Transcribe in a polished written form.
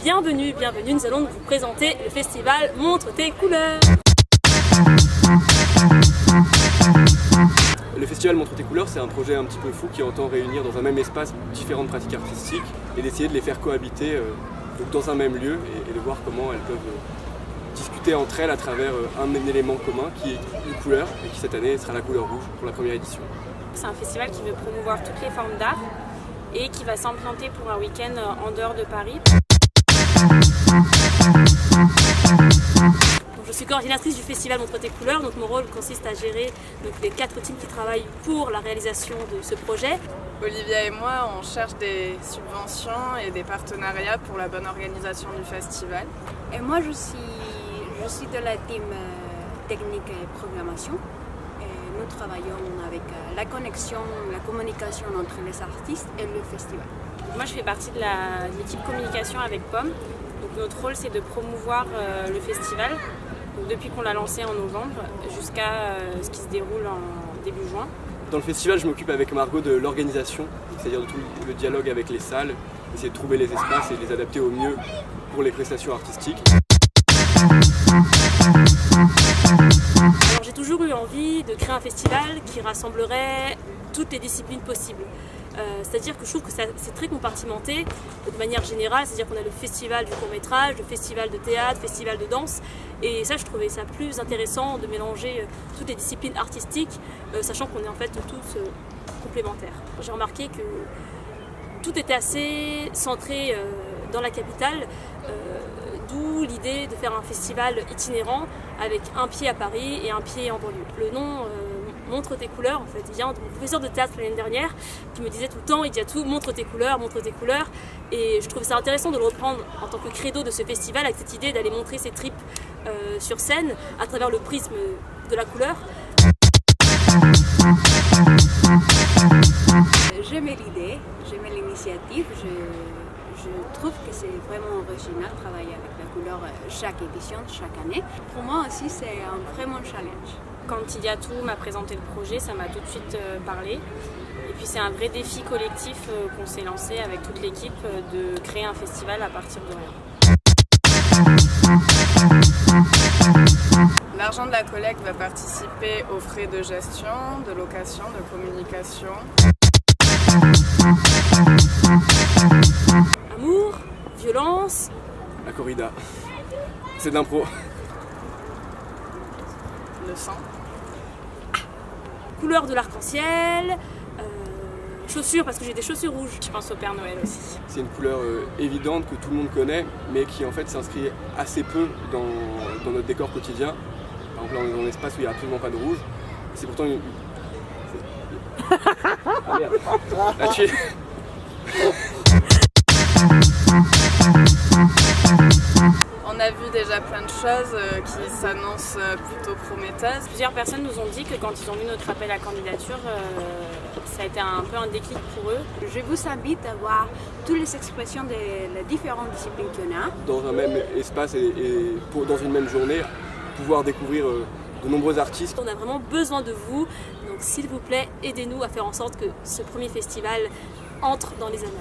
Bienvenue, nous allons vous présenter le festival Montre tes couleurs. Le festival Montre tes couleurs, c'est un projet un petit peu fou qui entend réunir dans un même espace différentes pratiques artistiques et d'essayer de les faire cohabiter donc dans un même lieu et de voir comment elles peuvent discuter entre elles à travers un élément commun qui est une couleur et qui cette année sera la couleur rouge pour la première édition. C'est un festival qui veut promouvoir toutes les formes d'art et qui va s'implanter pour un week-end en dehors de Paris. Donc, je suis coordinatrice du festival Montre tes couleurs, donc mon rôle consiste à gérer les 4 teams qui travaillent pour la réalisation de ce projet. Olivia et moi, on cherche des subventions et des partenariats pour la bonne organisation du festival. Et moi, je suis de la team technique et programmation. Et nous travaillons avec la connexion, la communication entre les artistes et le festival. Moi, je fais partie de l'équipe communication avec Pomme. Donc, notre rôle, c'est de promouvoir le festival. Donc, depuis qu'on l'a lancé en novembre jusqu'à ce qui se déroule en début juin. Dans le festival, je m'occupe avec Margot de l'organisation, c'est-à-dire de tout le dialogue avec les salles, essayer de trouver les espaces et de les adapter au mieux pour les prestations artistiques. Alors, j'ai toujours eu envie de créer un festival qui rassemblerait toutes les disciplines possibles. C'est-à-dire que je trouve que c'est très compartimenté de manière générale, c'est-à-dire qu'on a le festival du court-métrage, le festival de théâtre, le festival de danse, et ça je trouvais ça plus intéressant de mélanger toutes les disciplines artistiques, sachant qu'on est en fait tous complémentaires. J'ai remarqué que tout était assez centré dans la capitale, d'où l'idée de faire un festival itinérant avec un pied à Paris et un pied en banlieue. Le nom Montre tes couleurs, en fait, il vient de mon professeur de théâtre l'année dernière qui me disait tout le temps, il dit à tout, montre tes couleurs, et je trouvais ça intéressant de le reprendre en tant que credo de ce festival avec cette idée d'aller montrer ses tripes sur scène à travers le prisme de la couleur. J'aimais l'idée, j'aimais l'initiative, je trouve que c'est vraiment original de travailler avec la couleur chaque édition, chaque année. Pour moi aussi, c'est un vraiment challenge. Quand Idiatou m'a présenté le projet, ça m'a tout de suite parlé. Et puis c'est un vrai défi collectif qu'on s'est lancé avec toute l'équipe de créer un festival à partir de rien. L'argent de la collecte va participer aux frais de gestion, de location, de communication. Amour, violence. La corrida, c'est de l'impro. Le sang. Couleur de l'arc-en-ciel, chaussures parce que j'ai des chaussures rouges. Je pense au Père Noël aussi. C'est une couleur évidente que tout le monde connaît, mais qui en fait s'inscrit assez peu dans notre décor quotidien. Par exemple, là, on est dans un espace où il n'y a absolument pas de rouge. C'est pourtant une... Ah merde. Là, tu es... On a vu déjà plein de choses qui s'annoncent plutôt prometteuses. Plusieurs personnes nous ont dit que quand ils ont vu notre appel à candidature, ça a été un peu un déclic pour eux. Je vous invite à voir toutes les expressions des différentes disciplines qu'il y en a. Dans un même espace et dans une même journée, pouvoir découvrir de nombreux artistes. On a vraiment besoin de vous, donc s'il vous plaît, aidez-nous à faire en sorte que ce premier festival entre dans les annales.